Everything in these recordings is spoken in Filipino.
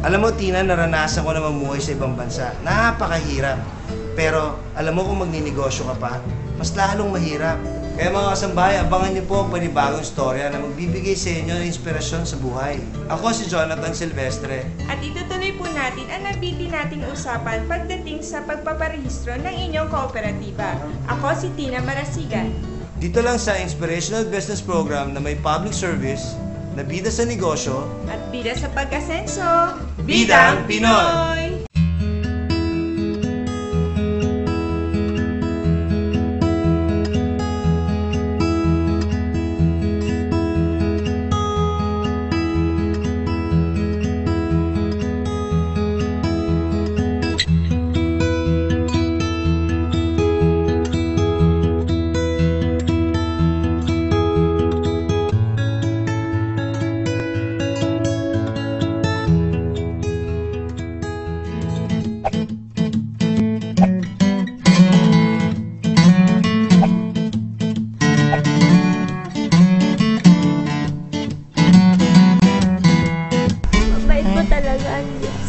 Alam mo, Tina, naranasan ko na mamuhay sa ibang bansa. Napakahirap. Pero alam mo kung magninegosyo ka pa, mas lalong mahirap. Kaya mga kasambahay, abangan niyo po ang panibagong storya na magbibigay sa inyo ng inspirasyon sa buhay. Ako si Jonathan Silvestre. At itutuloy po natin ang nabiti nating usapan pagdating sa pagpaparehistro ng inyong kooperatiba. Ako si Tina Marasigan. Dito lang sa Inspirational Business Program na may public service, na bida sa negosyo, At bida sa pag-asenso, Bidang Pinoy! Mabait po talaga ang Diyos.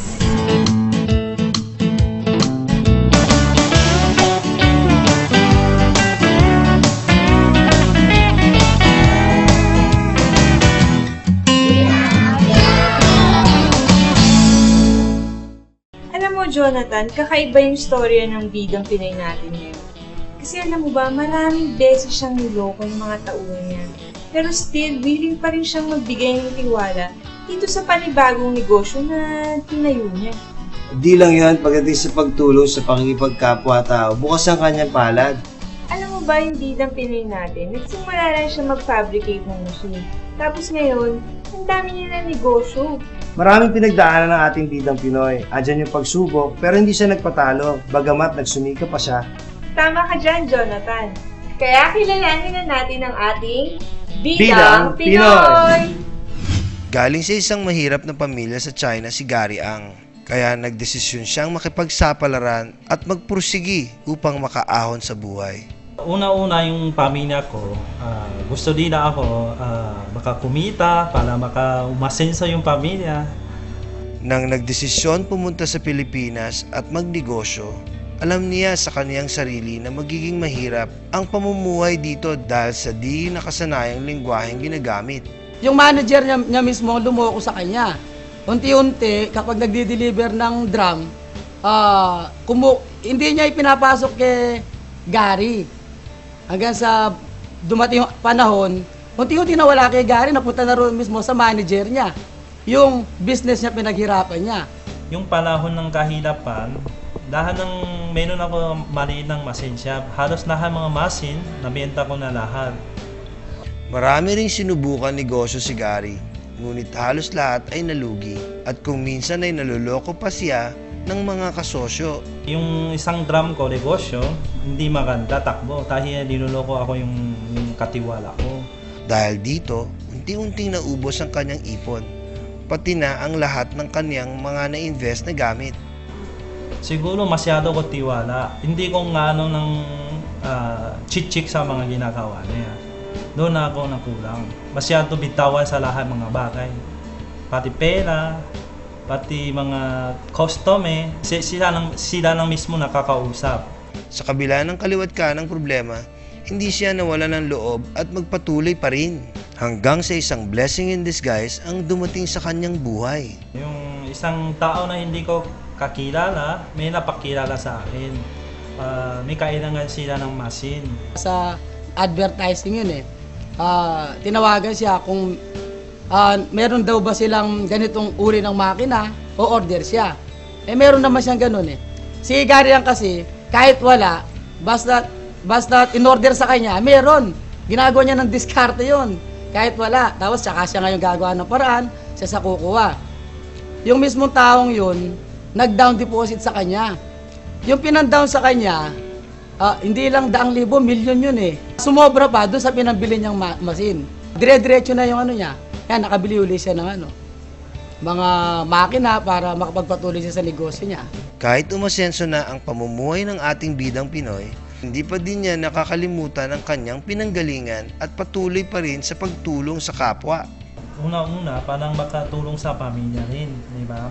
Alam mo, Jonathan, kakaiba yung storya ng bidang Pinoy natin ngayon. Kasi alam mo ba, maraming beses siyang niloko yung mga tauhan niya. Pero still, willing pa rin siyang magbigay ng tiwala dito sa panibagong negosyo na tinayo niya. Di lang yan pagdating sa pagtulong sa pakikipagkapwa-tao, bukas ang kanyang palad. Alam mo ba yung bidang Pinoy natin, nagsimula lang siya mag-fabricate ng machine. Tapos ngayon, ang dami niya na negosyo. Maraming pinagdaanan ng ating bidang Pinoy. Andyan yung pagsubok, pero hindi siya nagpatalo, bagamat nagsumika pa siya. Tama ka dyan, Jonathan. Kaya kilalanin na natin ang ating Bidang Bidang Pinoy! Galing sa isang mahirap na pamilya sa China si Gary Ang. Kaya nagdesisyon siyang makipagsapalaran at magpursigi upang makaahon sa buhay. Una-una yung pamilya ko, gusto din na ako makakumita para makaumasenso yung pamilya. Nang nagdesisyon pumunta sa Pilipinas at magnegosyo, alam niya sa kaniyang sarili na magiging mahirap ang pamumuhay dito dahil sa di nakasanayang lengguwaheng ginagamit. Yung manager niya mismo lumoko sa kanya. Unti-unti, kapag nagdi-deliver ng drum, hindi niya ipinapasok kay Gary. Hanggang sa dumating yung panahon, unti-unti nawala kay Gary, napunta na rin mismo sa manager niya. Yung business niya, pinaghirapan niya. Yung panahon ng kahirapan, lahat ng meron ako maliit ng machine shop. Halos lahat mga machine, nabenta ko na lahat. Marami ring sinubukan negosyo si Gary, ngunit halos lahat ay nalugi at kung minsan ay naluloko pa siya ng mga kasosyo. Yung isang drum ko, negosyo, hindi maganda, takbo. Dahil dinuloko ako yung katiwala ko. Dahil dito, unti-unting naubos ang kanyang ipon, pati na ang lahat ng kanyang mga na-invest na gamit. Siguro masyado ko tiwala. Hindi ko nga ng chik-chik sa mga ginagawa niya. Doon na ako nakulang. Masyado bitawan sa lahat mga bagay. Pati pera, pati mga customer, sila lang mismo nakakausap. Sa kabila ng kaliwat ka ng problema, hindi siya nawala ng loob at magpatuloy pa rin. Hanggang sa isang blessing in disguise ang dumating sa kanyang buhay. Yung isang tao na hindi ko kakilala, may napakilala sa akin. May kailangan sila ng machine. Sa advertising yun tinawagan siya kung meron daw ba silang ganitong uri ng makina o order siya. Meron naman siyang ganun Si Gary Ang kasi, kahit wala, basta in-order sa kanya, meron. Ginagawa niya ng diskarte yun. Kahit wala. Tapos tsaka siya ngayon gagawa ng paraan, siya sa kukuha. Yung mismong taong yun, nag-down deposit sa kanya. Yung pinang-down sa kanya, hindi lang 100,000, milyon yun Sumobra pa doon sa pinambili niyang machine. Dire-diretso na yung niya. Yan, nakabili uli siya ng mga makina para makapagpatuloy siya sa negosyo niya. Kahit umasenso na ang pamumuhay ng ating bidang Pinoy, hindi pa din niya nakakalimutan ang kanyang pinanggalingan at patuloy pa rin sa pagtulong sa kapwa. Una-una, parang makatulong sa pamilya rin, di ba?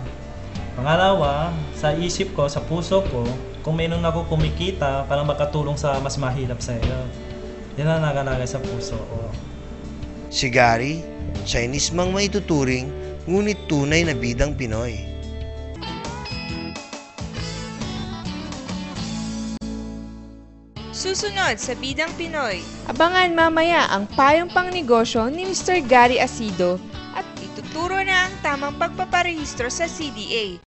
Pangalawa, sa isip ko, sa puso ko, kung mayroon ako kumikita para makatulong sa mas mahirap sa iyo. Yan ang nakalagay sa puso ko. Si Gary, Chinese mang maituturing, ngunit tunay na bidang Pinoy. Susunod sa Bidang Pinoy. Abangan mamaya ang payong pangnegosyo ni Mr. Gary Asido At ituturo na ang tamang pagpaparehistro sa CDA.